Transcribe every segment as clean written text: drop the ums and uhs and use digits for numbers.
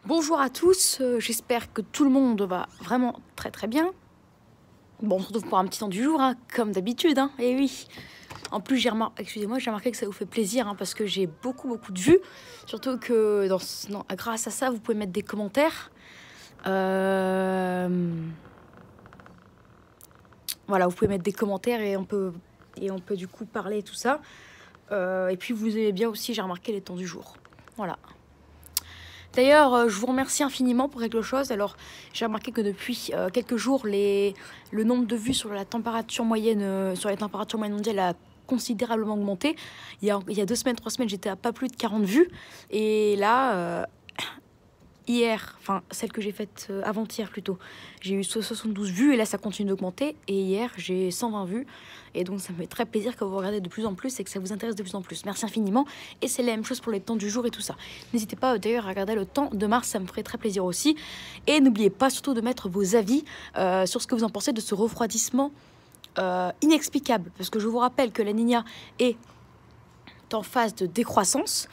Bonjour à tous, j'espère que tout le monde va vraiment très bien. Bon, on se retrouve pour un petit temps du jour, hein, comme d'habitude, hein, et oui. En plus, j'ai remarqué que ça vous fait plaisir, hein, parce que j'ai beaucoup de vues. Surtout que grâce à ça, vous pouvez mettre des commentaires. Voilà, vous pouvez mettre des commentaires et on peut du coup parler et tout ça. Et puis vous aimez bien aussi, j'ai remarqué, les temps du jour. Voilà. D'ailleurs, je vous remercie infiniment pour quelque chose. Alors, j'ai remarqué que depuis quelques jours, le nombre de vues sur la température moyenne, sur les températures moyennes mondiales a considérablement augmenté. Il y a 2 semaines, 3 semaines, j'étais à pas plus de 40 vues. Et là, hier, enfin celle que j'ai faite avant-hier plutôt, j'ai eu 72 vues et là ça continue d'augmenter. Et hier, j'ai 120 vues. Et donc ça me fait très plaisir que vous regardez de plus en plus et que ça vous intéresse de plus en plus. Merci infiniment. Et c'est la même chose pour les temps du jour et tout ça. N'hésitez pas d'ailleurs à regarder le temps de Mars, ça me ferait très plaisir aussi. Et n'oubliez pas surtout de mettre vos avis sur ce que vous en pensez de ce refroidissement inexplicable. Parce que je vous rappelle que la Niña est en phase de décroissance.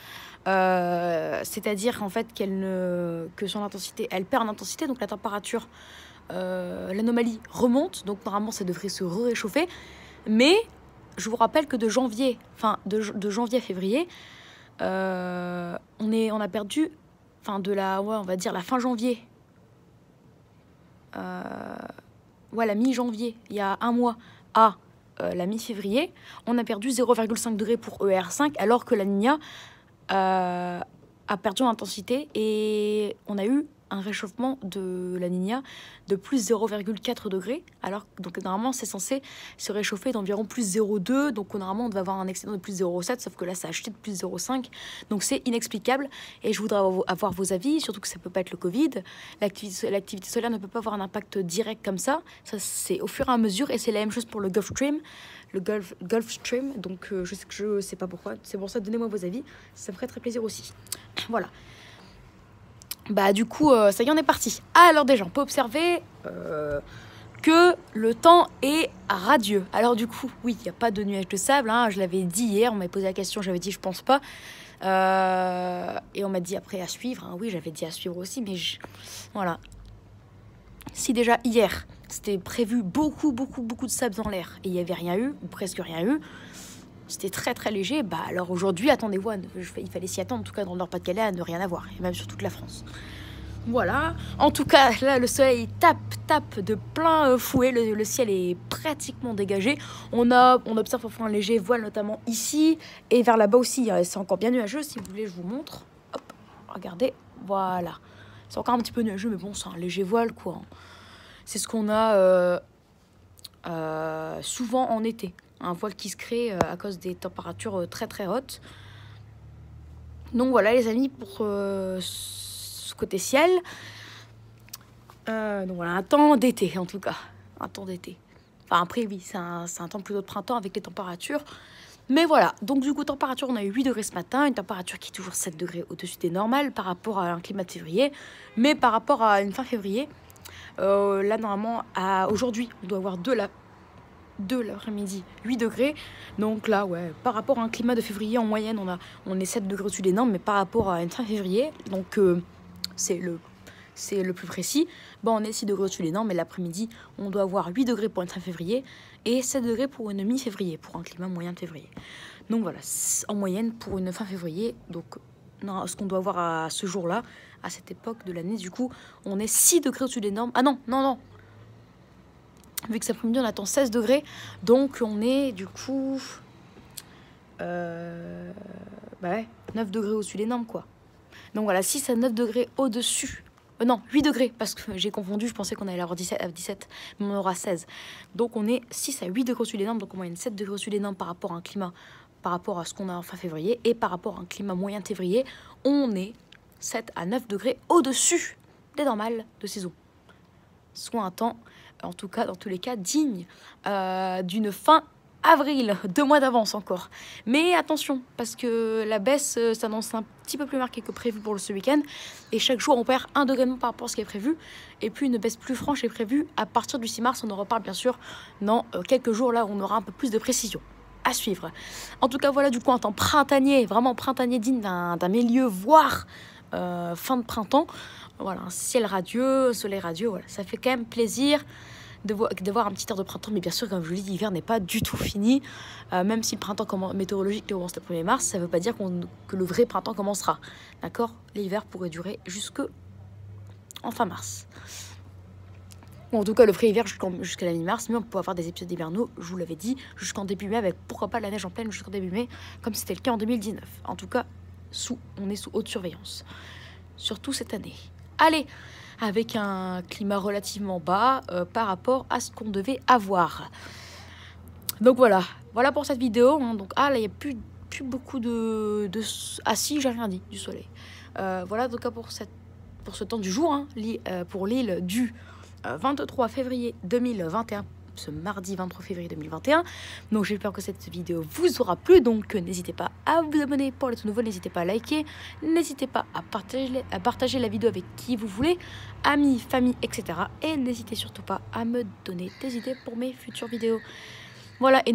C'est-à-dire en fait que son intensité, elle perd en intensité, donc la température, l'anomalie remonte, donc normalement ça devrait se réchauffer. Mais je vous rappelle que de janvier à février, on a perdu, on va dire la fin janvier, la mi-janvier, il y a un mois à la mi-février, on a perdu 0,5 degrés pour ER5, alors que la Niña a perdu en intensité et on a eu un réchauffement de la Niña de plus 0,4 degrés, alors donc normalement c'est censé se réchauffer d'environ plus 0,2, donc normalement on devait avoir un excédent de plus 0,7, sauf que là ça a acheté de plus 0,5, donc c'est inexplicable. Et je voudrais avoir vos avis, surtout que ça peut pas être le Covid, l'activité solaire ne peut pas avoir un impact direct comme ça c'est au fur et à mesure, et c'est la même chose pour le Gulf Stream. Gulf Stream, donc je sais pas pourquoi, c'est pour ça, donnez-moi vos avis, ça me ferait très plaisir aussi. Voilà. Bah du coup, ça y est, on est parti. Alors déjà, on peut observer que le temps est radieux. Alors du coup, oui, il n'y a pas de nuages de sable, hein, je l'avais dit hier, on m'avait posé la question, j'avais dit je pense pas. Et on m'a dit après à suivre, hein, oui, j'avais dit à suivre aussi, mais voilà. Si déjà hier, c'était prévu beaucoup de sable dans l'air et il n'y avait rien eu, ou presque rien eu, c'était très léger, bah alors aujourd'hui, attendez-vous, il fallait s'y attendre, en tout cas dans le Nord-Pas-de-Calais, à ne rien avoir, et même sur toute la France. Voilà, en tout cas, là, le soleil tape de plein fouet, le ciel est pratiquement dégagé. On observe parfois un léger voile, notamment ici, et vers là-bas aussi, c'est encore bien nuageux, si vous voulez, je vous montre. Hop, regardez, voilà. C'est encore un petit peu nuageux, mais bon, c'est un léger voile, quoi. C'est ce qu'on a souvent en été. Un voile qui se crée à cause des températures très hautes. Donc voilà les amis pour ce côté ciel. Donc voilà, un temps d'été en tout cas. Un temps d'été. Enfin après oui, c'est un temps plutôt de printemps avec les températures. Mais voilà, donc du coup température, on a eu 8 degrés ce matin. Une température qui est toujours 7 degrés au-dessus des normales par rapport à un climat de février. Mais par rapport à une fin février, là normalement aujourd'hui on doit avoir de l'après-midi 8 degrés, donc là ouais, par rapport à un climat de février en moyenne on est 7 degrés au-dessus des normes, mais par rapport à une fin février, donc c'est le plus précis, bon on est 6 degrés au-dessus des normes, mais l'après-midi on doit avoir 8 degrés pour une fin février et 7 degrés pour une mi-février, pour un climat moyen de février. Donc voilà, en moyenne pour une fin février, donc non, ce qu'on doit avoir à ce jour-là, à cette époque de l'année, du coup on est 6 degrés au-dessus des normes. Ah non, vu que cet après-midi on attend 16 degrés, donc on est du coup 9 degrés au-dessus des normes quoi. Donc voilà, 6 à 9 degrés au-dessus. Non, 8 degrés, parce que j'ai confondu, je pensais qu'on allait avoir 17, mais on aura 16. Donc on est 6 à 8 degrés au-dessus des normes, donc en moyenne 7 degrés au-dessus des normes par rapport à un climat, par rapport à ce qu'on a en fin février, et par rapport à un climat moyen de février, on est 7 à 9 degrés au-dessus des normales de saison. Soit un temps, en tout cas, dans tous les cas, digne d'une fin avril, 2 mois d'avance encore. Mais attention, parce que la baisse s'annonce un petit peu plus marquée que prévu pour ce week-end. Et chaque jour, on perd 1 degré par rapport à ce qui est prévu. Et puis, une baisse plus franche est prévue à partir du 6 mars. On en reparle, bien sûr, dans quelques jours. Là, on aura un peu plus de précision. À suivre. En tout cas, voilà, du coup, un temps printanier, vraiment printanier, digne d'un milieu, voire fin de printemps. Voilà, un ciel radieux, soleil radieux, voilà, ça fait quand même plaisir de voir un petit air de printemps. Mais bien sûr, comme je vous dis, l'hiver n'est pas du tout fini. Même si le printemps météorologique commence le 1er mars, ça ne veut pas dire que le vrai printemps commencera. D'accord? L'hiver pourrait durer jusqu'en fin mars. Bon, en tout cas, le vrai hiver jusqu'à la mi-mars, mais on peut avoir des épisodes hivernaux, je vous l'avais dit, jusqu'en début mai, avec pourquoi pas la neige en pleine jusqu'en début mai, comme c'était le cas en 2019. En tout cas, on est sous haute surveillance. Surtout cette année. Allez, avec un climat relativement bas par rapport à ce qu'on devait avoir. Donc voilà pour cette vidéo. Hein. Donc là, il n'y a plus beaucoup ah si, j'ai rien dit, du soleil. Voilà, donc pour ce temps du jour, hein, pour l'île du 23 février 2021, ce mardi 23 février 2021. Donc j'espère que cette vidéo vous aura plu. Donc n'hésitez pas à vous abonner pour les tout nouveaux, n'hésitez pas à liker, n'hésitez pas à partager la vidéo avec qui vous voulez, amis, famille, etc. Et n'hésitez surtout pas à me donner des idées pour mes futures vidéos. Voilà, et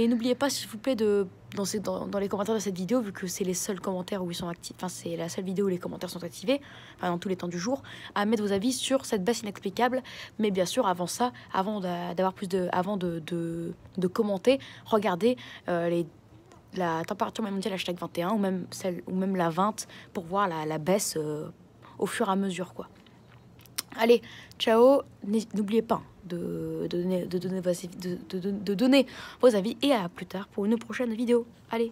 n'oubliez pas s'il vous plaît dans les commentaires de cette vidéo, vu que c'est les seuls commentaires où ils sont actifs, enfin c'est la seule vidéo où les commentaires sont activés, enfin dans tous les temps du jour, à mettre vos avis sur cette baisse inexplicable. Mais bien sûr, avant ça, avant de commenter, regardez la température mondiale hashtag 21 ou même la 20 pour voir la baisse au fur et à mesure, quoi. Allez, ciao, n'oubliez pas de donner vos avis et à plus tard pour une prochaine vidéo. Allez.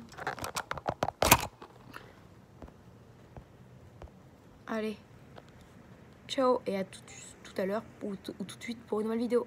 Allez. Ciao et à tout à l'heure ou tout de suite pour une nouvelle vidéo.